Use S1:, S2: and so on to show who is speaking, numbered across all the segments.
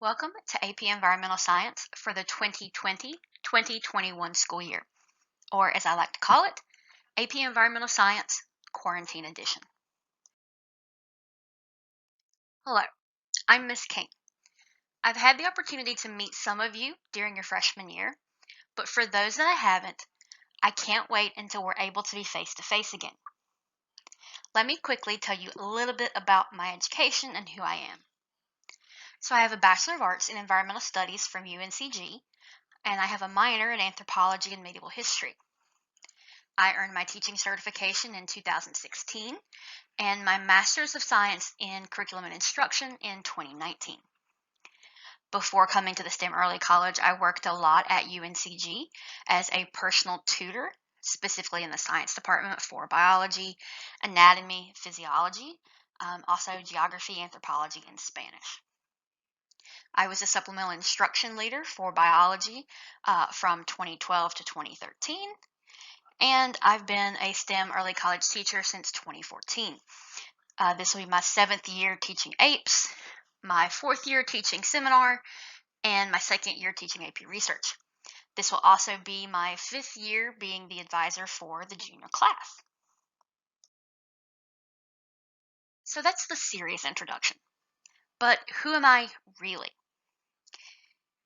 S1: Welcome to AP Environmental Science for the 2020-2021 school year, or as I like to call it, AP Environmental Science Quarantine Edition. Hello, I'm Miss King. I've had the opportunity to meet some of you during your freshman year, but for those that I haven't, I can't wait until we're able to be face-to-face again. Let me quickly tell you a little bit about my education and who I am. So I have a Bachelor of Arts in Environmental Studies from UNCG, and I have a minor in Anthropology and Medieval History. I earned my teaching certification in 2016 and my Master's of Science in Curriculum and Instruction in 2019. Before coming to the STEM Early College, I worked a lot at UNCG as a personal tutor, specifically in the science department for biology, anatomy, physiology, also geography, anthropology, and Spanish. I was a supplemental instruction leader for biology from 2012 to 2013. And I've been a STEM early college teacher since 2014. This will be my 7th year teaching APES, my 4th year teaching seminar, and my 2nd year teaching AP research. This will also be my 5th year being the advisor for the junior class. So that's the serious introduction. But who am I really?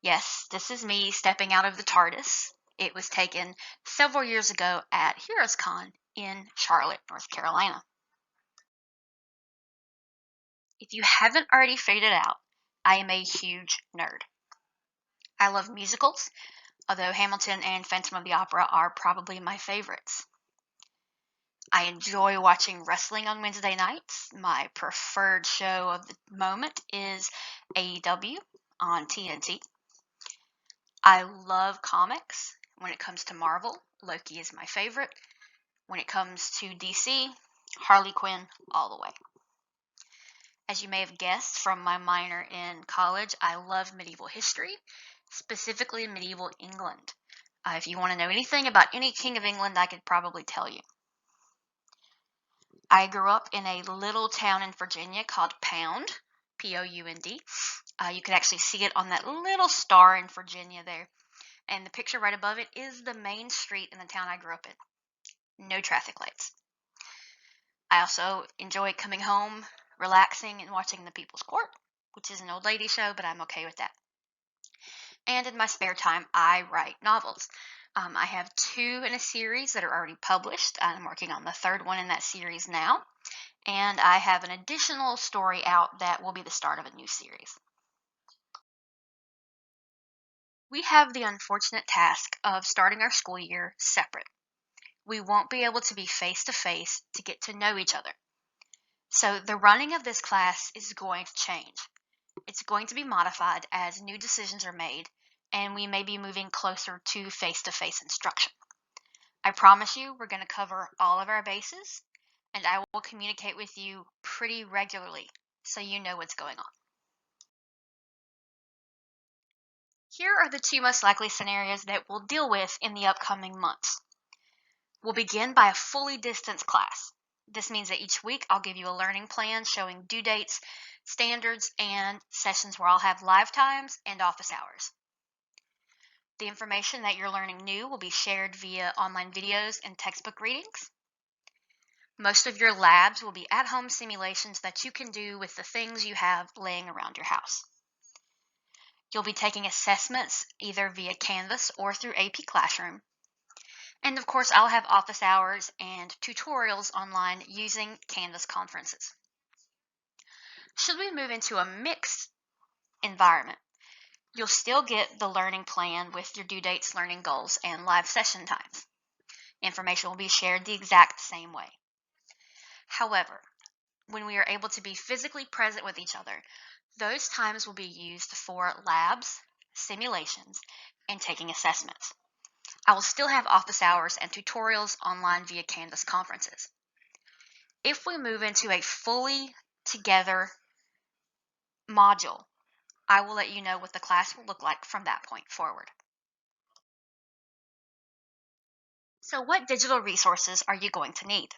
S1: Yes, this is me stepping out of the TARDIS. It was taken several years ago at HeroesCon in Charlotte, North Carolina. If you haven't already figured it out, I am a huge nerd. I love musicals, although Hamilton and Phantom of the Opera are probably my favorites. I enjoy watching wrestling on Wednesday nights. My preferred show of the moment is AEW on TNT. I love comics. When it comes to Marvel, Loki is my favorite. When it comes to DC, Harley Quinn all the way. As you may have guessed from my minor in college, I love medieval history, specifically medieval England. If you want to know anything about any king of England, I could probably tell you. I grew up in a little town in Virginia called Pound, P-O-U-N-D. You can actually see it on that little star in Virginia there. And the picture right above it is the main street in the town I grew up in. No traffic lights. I also enjoy coming home, relaxing, and watching The People's Court, which is an old lady show, but I'm okay with that. And in my spare time, I write novels. I have 2 in a series that are already published. I'm working on the 3rd one in that series now. And I have an additional story out that will be the start of a new series. We have the unfortunate task of starting our school year separate. We won't be able to be face-to-face to get to know each other. So the running of this class is going to change. It's going to be modified as new decisions are made, and we may be moving closer to face-to-face instruction. I promise you we're going to cover all of our bases, and I will communicate with you pretty regularly so you know what's going on. Here are the 2 most likely scenarios that we'll deal with in the upcoming months. We'll begin by a fully distanced class. This means that each week I'll give you a learning plan showing due dates, standards, and sessions where I'll have live times and office hours. The information that you're learning new will be shared via online videos and textbook readings. Most of your labs will be at-home simulations that you can do with the things you have laying around your house. You'll be taking assessments either via Canvas or through AP Classroom. And of course, I'll have office hours and tutorials online using Canvas conferences. Should we move into a mixed environment, you'll still get the learning plan with your due dates, learning goals, and live session times. Information will be shared the exact same way. However, when we are able to be physically present with each other, those times will be used for labs, simulations, and taking assessments. I will still have office hours and tutorials online via Canvas conferences. If we move into a fully together module, I will let you know what the class will look like from that point forward. So what digital resources are you going to need?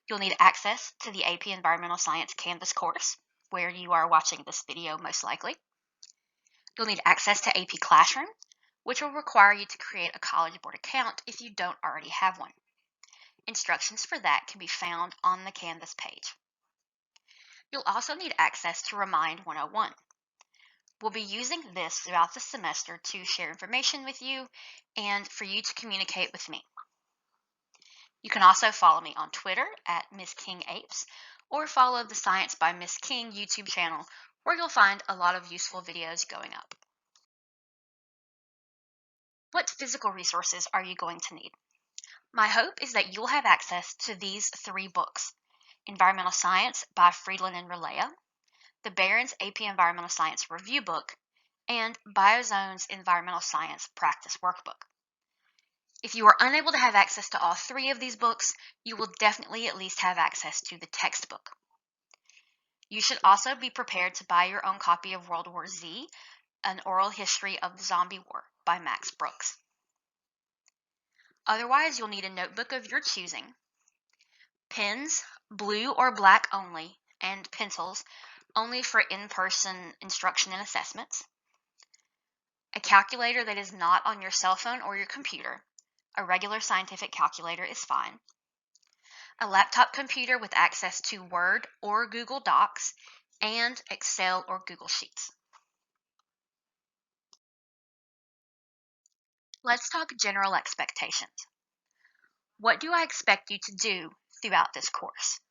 S1: You'll need access to the AP Environmental Science Canvas course, where you are watching this video most likely. You'll need access to AP Classroom, which will require you to create a College Board account if you don't already have one. Instructions for that can be found on the Canvas page. You'll also need access to Remind 101. We'll be using this throughout the semester to share information with you and for you to communicate with me. You can also follow me on Twitter at Miss King Apes or follow the Science by Miss King YouTube channel, where you'll find a lot of useful videos going up. What physical resources are you going to need? My hope is that you'll have access to these 3 books: Environmental Science by Friedland and Relea, the Barron's AP Environmental Science Review Book, and BioZone's Environmental Science Practice Workbook. If you are unable to have access to all 3 of these books, you will definitely at least have access to the textbook. You should also be prepared to buy your own copy of World War Z, An Oral History of the Zombie War by Max Brooks. Otherwise, you'll need a notebook of your choosing, pens, blue or black only, and pencils only for in-person instruction and assessments, a calculator that is not on your cell phone or your computer. A regular scientific calculator is fine. A laptop computer with access to Word or Google Docs, and Excel or Google Sheets. Let's talk general expectations. What do I expect you to do throughout this course?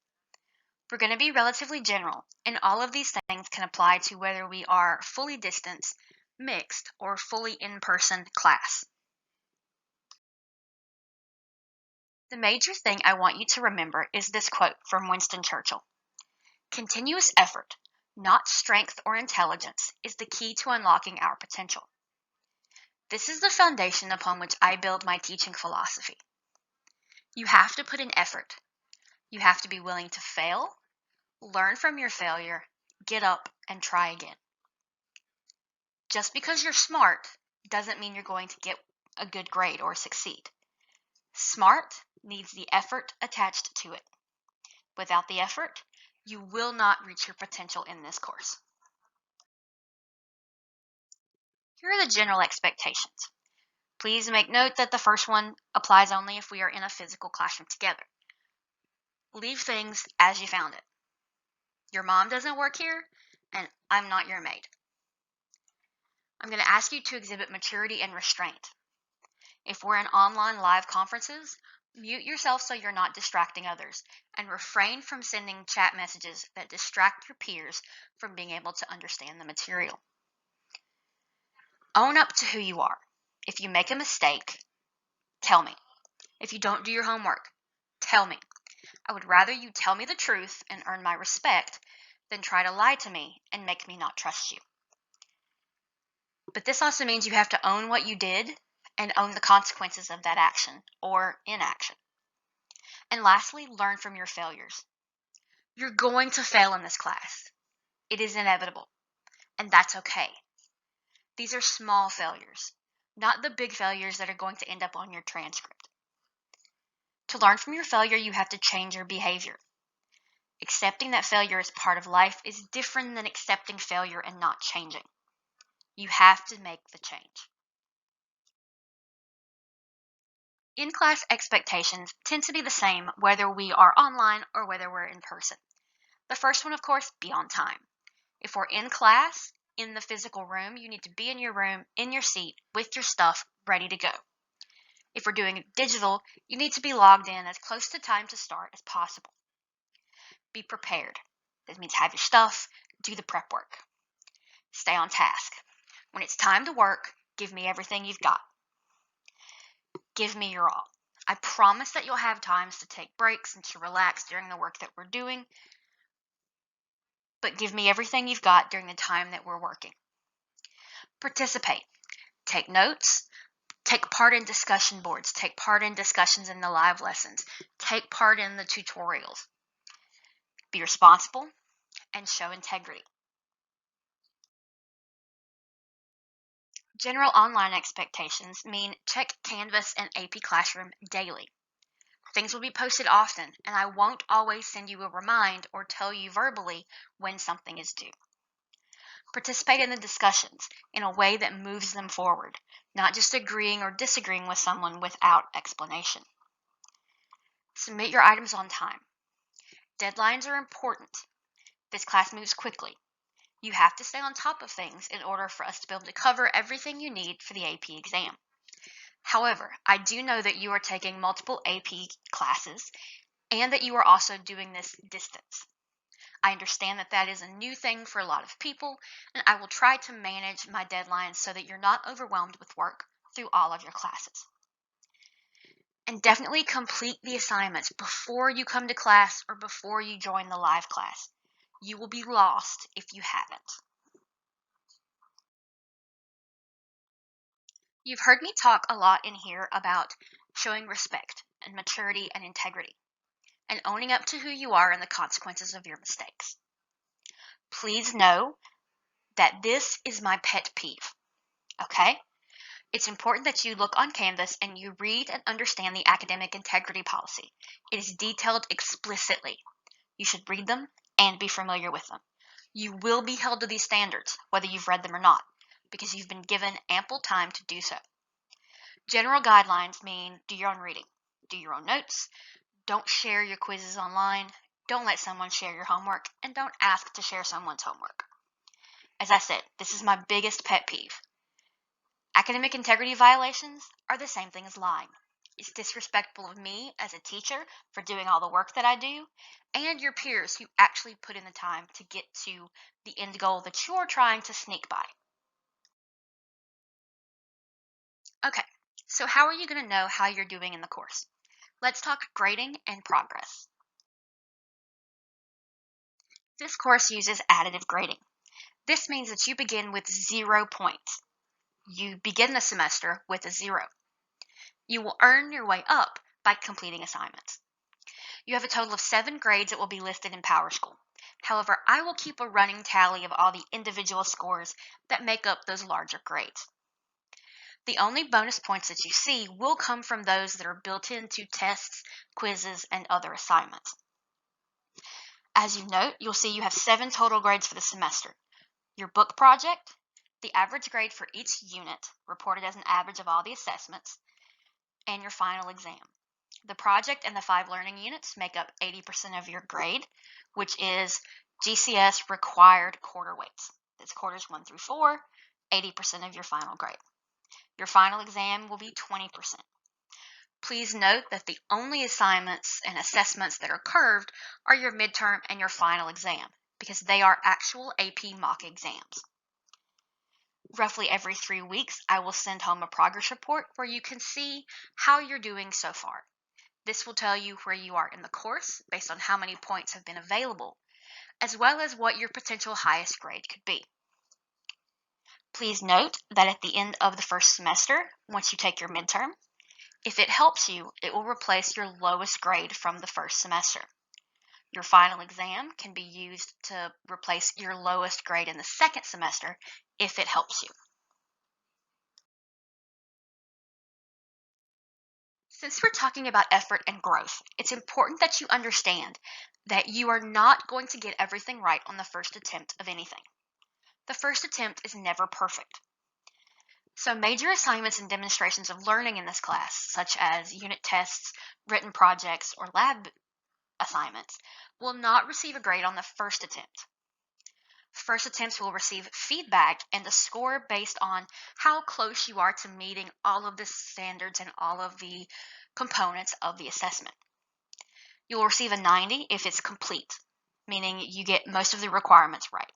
S1: We're going to be relatively general, and all of these things can apply to whether we are fully distance, mixed, or fully in-person class. The major thing I want you to remember is this quote from Winston Churchill. Continuous effort, not strength or intelligence, is the key to unlocking our potential. This is the foundation upon which I build my teaching philosophy. You have to put in effort. You have to be willing to fail, learn from your failure, get up, and try again. Just because you're smart doesn't mean you're going to get a good grade or succeed. Smart needs the effort attached to it. Without the effort, you will not reach your potential in this course. Here are the general expectations. Please make note that the first one applies only if we are in a physical classroom together. Leave things as you found it. Your mom doesn't work here, and I'm not your maid. I'm going to ask you to exhibit maturity and restraint. If we're in online live conferences, mute yourself so you're not distracting others, and refrain from sending chat messages that distract your peers from being able to understand the material. Own up to who you are. If you make a mistake, tell me. If you don't do your homework, tell me. I would rather you tell me the truth and earn my respect than try to lie to me and make me not trust you. But this also means you have to own what you did and own the consequences of that action or inaction. And lastly, learn from your failures. You're going to fail in this class. It is inevitable, and that's okay. These are small failures, not the big failures that are going to end up on your transcript. To learn from your failure, you have to change your behavior. Accepting that failure is part of life is different than accepting failure and not changing. You have to make the change. In-class expectations tend to be the same whether we are online or whether we're in person. The first one, of course, be on time. If we're in class, in the physical room, you need to be in your room, in your seat, with your stuff, ready to go. If we're doing digital, you need to be logged in as close to time to start as possible. Be prepared. That means have your stuff, do the prep work. Stay on task. When it's time to work, give me everything you've got. Give me your all. I promise that you'll have times to take breaks and to relax during the work that we're doing, but give me everything you've got during the time that we're working. Participate. Take notes. Take part in discussion boards. Take part in discussions in the live lessons. Take part in the tutorials. Be responsible and show integrity. General online expectations mean check Canvas and AP Classroom daily. Things will be posted often, and I won't always send you a remind or tell you verbally when something is due. Participate in the discussions in a way that moves them forward, not just agreeing or disagreeing with someone without explanation. Submit your items on time. Deadlines are important. This class moves quickly. You have to stay on top of things in order for us to be able to cover everything you need for the AP exam. However, I do know that you are taking multiple AP classes and that you are also doing this distance. I understand that that is a new thing for a lot of people, and I will try to manage my deadlines so that you're not overwhelmed with work through all of your classes. And definitely complete the assignments before you come to class or before you join the live class. You will be lost if you haven't. You've heard me talk a lot in here about showing respect and maturity and integrity, and owning up to who you are and the consequences of your mistakes. Please know that this is my pet peeve, okay? It's important that you look on Canvas and you read and understand the academic integrity policy. It is detailed explicitly. You should read them and be familiar with them. You will be held to these standards, whether you've read them or not, because you've been given ample time to do so. General guidelines mean do your own reading, do your own notes, don't share your quizzes online, don't let someone share your homework, and don't ask to share someone's homework. As I said, this is my biggest pet peeve. Academic integrity violations are the same thing as lying. It's disrespectful of me as a teacher for doing all the work that I do, and your peers who actually put in the time to get to the end goal that you're trying to sneak by. Okay, so how are you going to know how you're doing in the course? Let's talk grading and progress. This course uses additive grading. This means that you begin with 0 points. You begin the semester with a 0. You will earn your way up by completing assignments. You have a total of 7 grades that will be listed in PowerSchool. However, I will keep a running tally of all the individual scores that make up those larger grades. The only bonus points that you see will come from those that are built into tests, quizzes, and other assignments. As you note, you'll see you have 7 total grades for the semester. Your book project, the average grade for each unit, reported as an average of all the assessments, and your final exam. The project and the 5 learning units make up 80% of your grade, which is GCS required quarter weights. That's quarters 1 through 4, 80% of your final grade. Your final exam will be 20%. Please note that the only assignments and assessments that are curved are your midterm and your final exam, because they are actual AP mock exams. Roughly every 3 weeks, I will send home a progress report where you can see how you're doing so far. This will tell you where you are in the course based on how many points have been available, as well as what your potential highest grade could be. Please note that at the end of the first semester, once you take your midterm, if it helps you, it will replace your lowest grade from the first semester. Your final exam can be used to replace your lowest grade in the second semester if it helps you. Since we're talking about effort and growth, it's important that you understand that you are not going to get everything right on the first attempt of anything. The first attempt is never perfect. So major assignments and demonstrations of learning in this class, such as unit tests, written projects, or lab assignments, will not receive a grade on the first attempt. First attempts will receive feedback and a score based on how close you are to meeting all of the standards and all of the components of the assessment. You will receive a 90 if it's complete, meaning you get most of the requirements right.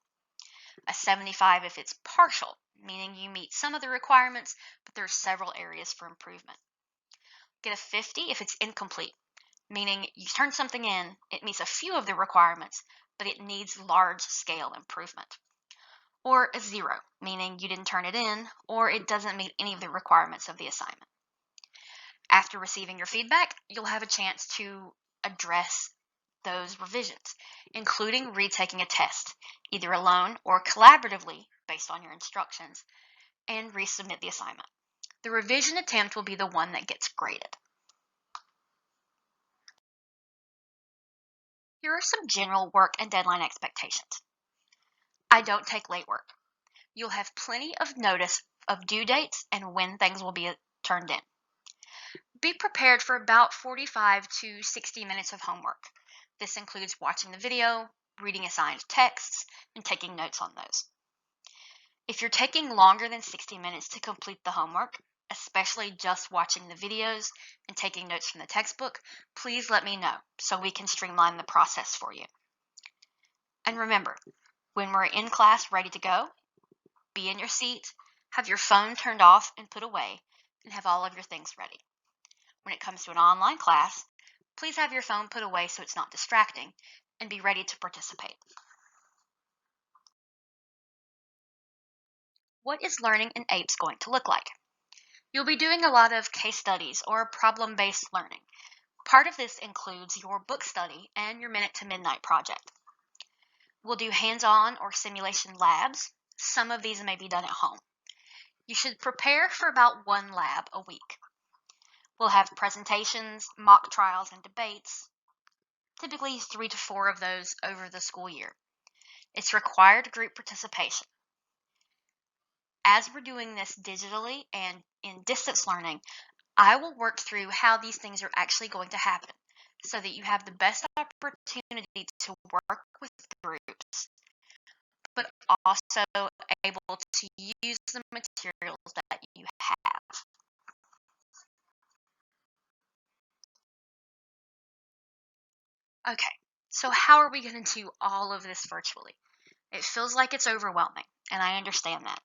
S1: A 75 if it's partial, meaning you meet some of the requirements, but there are several areas for improvement. Get a 50 if it's incomplete, meaning you turn something in, it meets a few of the requirements, but it needs large-scale improvement. Or a 0, meaning you didn't turn it in, or it doesn't meet any of the requirements of the assignment. After receiving your feedback, you'll have a chance to address those revisions, including retaking a test, either alone or collaboratively based on your instructions, and resubmit the assignment. The revision attempt will be the one that gets graded. Here are some general work and deadline expectations. I don't take late work. You'll have plenty of notice of due dates and when things will be turned in. Be prepared for about 45 to 60 minutes of homework. This includes watching the video, reading assigned texts, and taking notes on those. If you're taking longer than 60 minutes to complete the homework, especially just watching the videos and taking notes from the textbook, please let me know so we can streamline the process for you. And remember, when we're in class ready to go, be in your seat, have your phone turned off and put away, and have all of your things ready. When it comes to an online class, please have your phone put away so it's not distracting, and be ready to participate. What is learning in APES going to look like? You'll be doing a lot of case studies or problem-based learning. Part of this includes your book study and your Minute to Midnight project. We'll do hands-on or simulation labs. Some of these may be done at home. You should prepare for about one lab a week. We'll have presentations, mock trials, and debates, typically 3 to 4 of those over the school year. It's required group participation. As we're doing this digitally and in distance learning, I will work through how these things are actually going to happen so that you have the best opportunity to work with groups, but also able to use the materials that you have. Okay, so how are we going to do all of this virtually? It feels like it's overwhelming, and I understand that.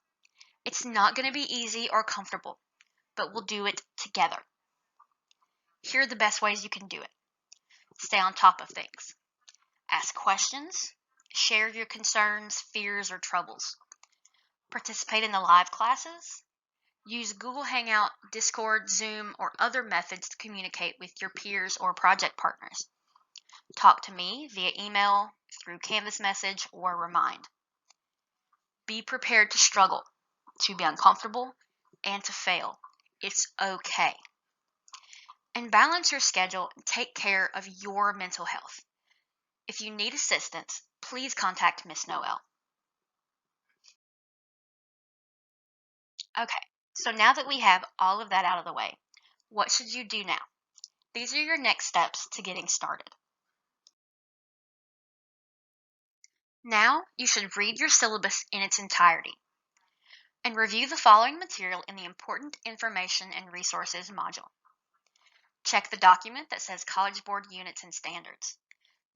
S1: It's not going to be easy or comfortable, but we'll do it together. Here are the best ways you can do it. Stay on top of things. Ask questions. Share your concerns, fears, or troubles. Participate in the live classes. Use Google Hangout, Discord, Zoom, or other methods to communicate with your peers or project partners. Talk to me via email, through Canvas message, or Remind. Be prepared to struggle, to be uncomfortable, and to fail. It's okay. And balance your schedule and take care of your mental health. If you need assistance, please contact Miss Noel. Okay, so now that we have all of that out of the way, what should you do now? These are your next steps to getting started. Now, you should read your syllabus in its entirety and review the following material in the Important Information and Resources module. Check the document that says College Board Units and Standards.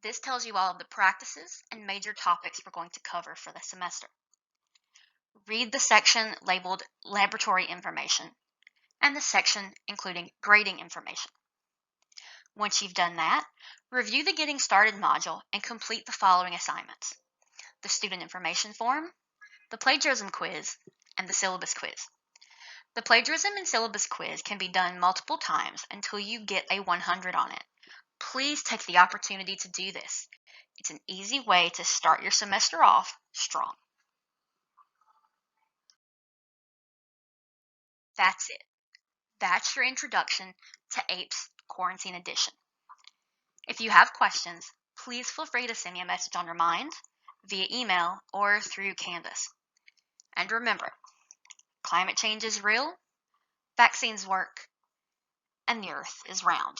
S1: This tells you all of the practices and major topics we're going to cover for the semester. Read the section labeled Laboratory Information and the section including Grading Information. Once you've done that, review the Getting Started module and complete the following assignments: the Student Information Form, the Plagiarism Quiz, and the Syllabus Quiz. The Plagiarism and Syllabus Quiz can be done multiple times until you get a 100 on it. Please take the opportunity to do this. It's an easy way to start your semester off strong. That's it. That's your introduction to APES Quarantine Edition. If you have questions, please feel free to send me a message on Remind, via email, or through Canvas. And remember, climate change is real, vaccines work, and the Earth is round.